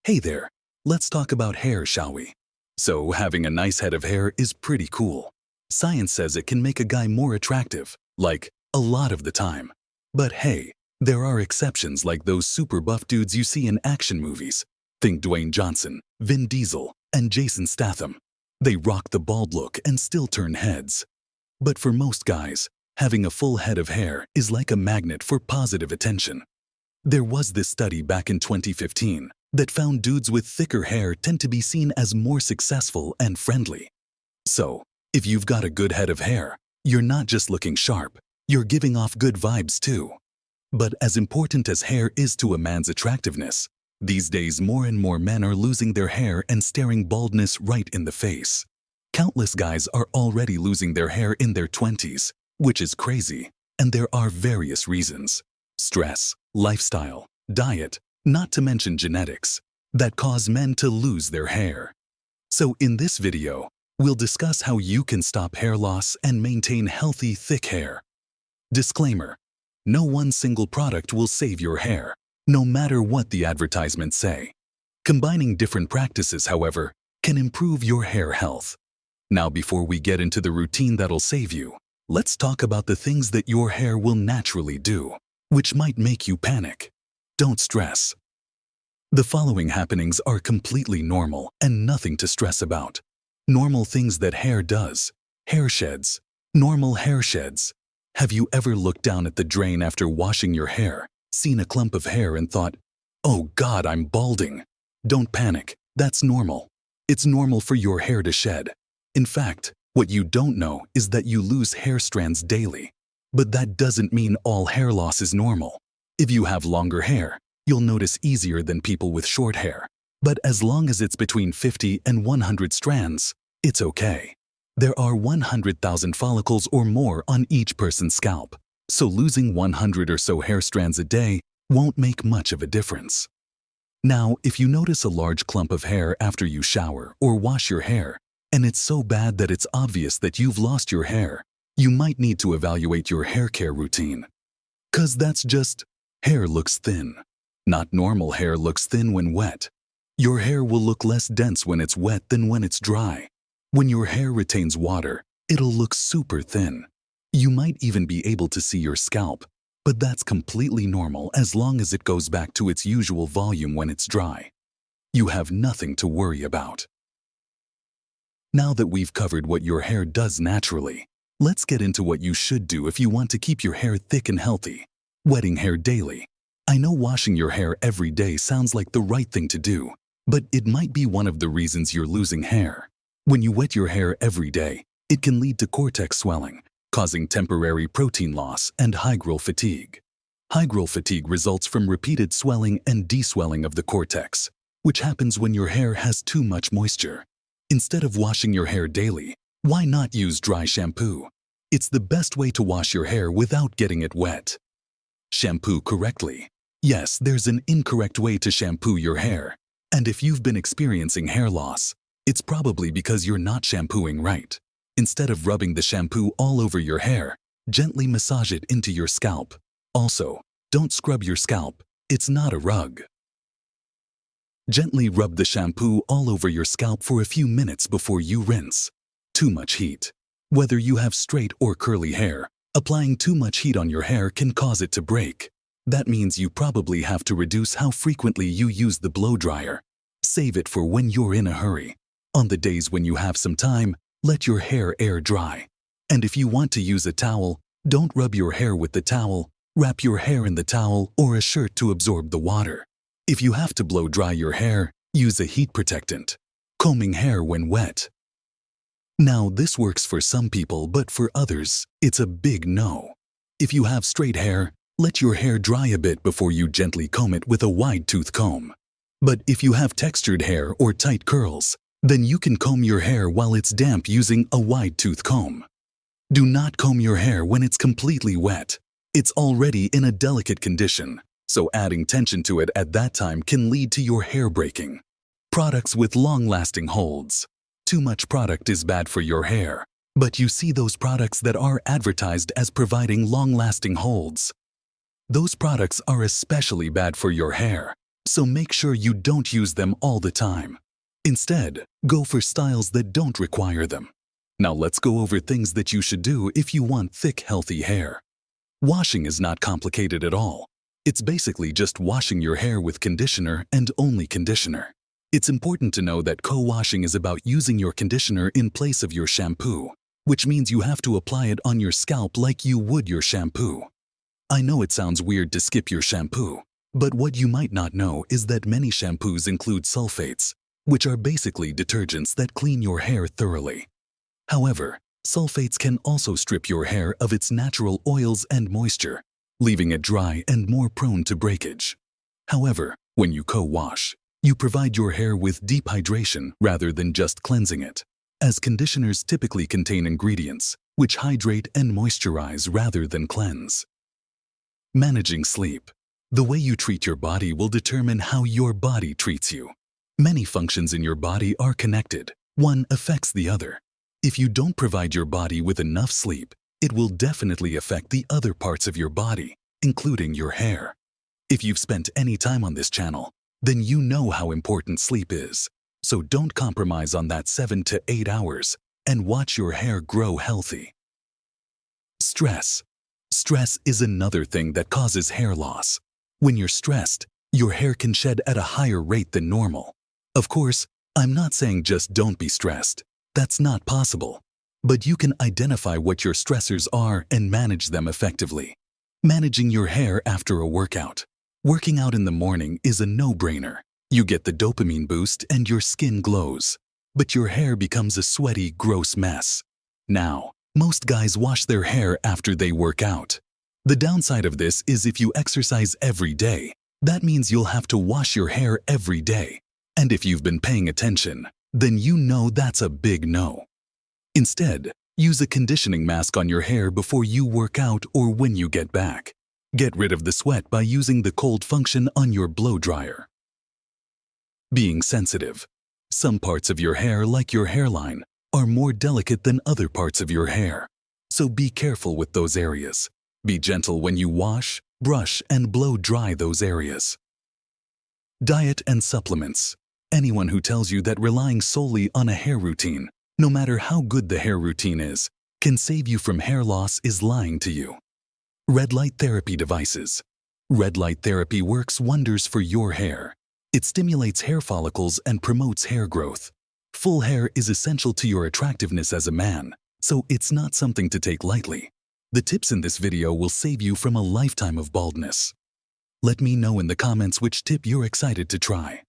Hey there, let's talk about hair, shall we? So, having a nice head of hair is pretty cool. Science says it can make a guy more attractive, like, a lot of the time. But hey, there are exceptions like those super buff dudes you see in action movies. Think Dwayne Johnson, Vin Diesel, and Jason Statham. They rock the bald look and still turn heads. But for most guys, having a full head of hair is like a magnet for positive attention. There was this study back in 2015 that found dudes with thicker hair tend to be seen as more successful and friendly. So, if you've got a good head of hair, you're not just looking sharp, you're giving off good vibes too. But as important as hair is to a man's attractiveness, these days more and more men are losing their hair and staring baldness right in the face. Countless guys are already losing their hair in their 20s, which is crazy, and there are various reasons. Stress, lifestyle, diet, not to mention genetics, that cause men to lose their hair. So in this video, we'll discuss how you can stop hair loss and maintain healthy, thick hair. Disclaimer: no one single product will save your hair, no matter what the advertisements say. Combining different practices, however, can improve your hair health. Now, before we get into the routine that'll save you, let's talk about the things that your hair will naturally do, which might make you panic. Don't stress. The following happenings are completely normal and nothing to stress about. Normal things that hair does. Hair sheds. Normal hair sheds. Have you ever looked down at the drain after washing your hair, seen a clump of hair and thought, "Oh God, I'm balding"? Don't panic. That's normal. It's normal for your hair to shed. In fact, what you don't know is that you lose hair strands daily. But that doesn't mean all hair loss is normal. If you have longer hair, you'll notice easier than people with short hair. But as long as it's between 50 and 100 strands, it's okay. There are 100,000 follicles or more on each person's scalp, so losing 100 or so hair strands a day won't make much of a difference. Now, if you notice a large clump of hair after you shower or wash your hair, and it's so bad that it's obvious that you've lost your hair, you might need to evaluate your hair care routine. 'Cause that's just hair looks thin. Not normal hair looks thin when wet. Your hair will look less dense when it's wet than when it's dry. When your hair retains water, it'll look super thin. You might even be able to see your scalp, but that's completely normal as long as it goes back to its usual volume when it's dry. You have nothing to worry about. Now that we've covered what your hair does naturally, let's get into what you should do if you want to keep your hair thick and healthy. Wetting hair daily. I know washing your hair every day sounds like the right thing to do, but it might be one of the reasons you're losing hair. When you wet your hair every day, it can lead to cortex swelling, causing temporary protein loss and hygral fatigue. Hygral fatigue results from repeated swelling and deswelling of the cortex, which happens when your hair has too much moisture. Instead of washing your hair daily, why not use dry shampoo? It's the best way to wash your hair without getting it wet. Shampoo correctly. Yes, there's an incorrect way to shampoo your hair. And if you've been experiencing hair loss, it's probably because you're not shampooing right. Instead of rubbing the shampoo all over your hair, gently massage it into your scalp. Also, don't scrub your scalp. It's not a rug. Gently rub the shampoo all over your scalp for a few minutes before you rinse. Too much heat. Whether you have straight or curly hair, applying too much heat on your hair can cause it to break. That means you probably have to reduce how frequently you use the blow dryer. Save it for when you're in a hurry. On the days when you have some time, let your hair air dry. And if you want to use a towel, don't rub your hair with the towel. Wrap your hair in the towel or a shirt to absorb the water. If you have to blow dry your hair, use a heat protectant. Combing hair when wet. Now, this works for some people, but for others, it's a big no. If you have straight hair, let your hair dry a bit before you gently comb it with a wide-tooth comb. But if you have textured hair or tight curls, then you can comb your hair while it's damp using a wide-tooth comb. Do not comb your hair when it's completely wet. It's already in a delicate condition, so adding tension to it at that time can lead to your hair breaking. Products with long-lasting holds. Too much product is bad for your hair, but you see those products that are advertised as providing long-lasting holds. Those products are especially bad for your hair. So make sure you don't use them all the time. Instead, go for styles that don't require them. Now let's go over things that you should do if you want thick, healthy hair. Washing is not complicated at all. It's basically just washing your hair with conditioner and only conditioner. It's important to know that co-washing is about using your conditioner in place of your shampoo, which means you have to apply it on your scalp like you would your shampoo. I know it sounds weird to skip your shampoo, but what you might not know is that many shampoos include sulfates, which are basically detergents that clean your hair thoroughly. However, sulfates can also strip your hair of its natural oils and moisture, leaving it dry and more prone to breakage. However, when you co-wash, you provide your hair with deep hydration rather than just cleansing it, as conditioners typically contain ingredients which hydrate and moisturize rather than cleanse. Managing sleep. The way you treat your body will determine how your body treats you. Many functions in your body are connected. One affects the other. If you don't provide your body with enough sleep, it will definitely affect the other parts of your body, including your hair. If you've spent any time on this channel, then you know how important sleep is. So don't compromise on that 7 to 8 hours and watch your hair grow healthy. Stress. Stress is another thing that causes hair loss. When you're stressed, your hair can shed at a higher rate than normal. Of course, I'm not saying just don't be stressed. That's not possible. But you can identify what your stressors are and manage them effectively. Managing your hair after a workout. Working out in the morning is a no-brainer. You get the dopamine boost and your skin glows. But your hair becomes a sweaty, gross mess. Now, most guys wash their hair after they work out. The downside of this is if you exercise every day, that means you'll have to wash your hair every day. And if you've been paying attention, then you know that's a big no. Instead, use a conditioning mask on your hair before you work out or when you get back. Get rid of the sweat by using the cold function on your blow dryer. Being sensitive. Some parts of your hair, like your hairline, are more delicate than other parts of your hair. So be careful with those areas. Be gentle when you wash, brush, and blow dry those areas. Diet and supplements. Anyone who tells you that relying solely on a hair routine, no matter how good the hair routine is, can save you from hair loss is lying to you. Red light therapy devices. Red light therapy works wonders for your hair. It stimulates hair follicles and promotes hair growth. Full hair is essential to your attractiveness as a man, so it's not something to take lightly. The tips in this video will save you from a lifetime of baldness. Let me know in the comments which tip you're excited to try.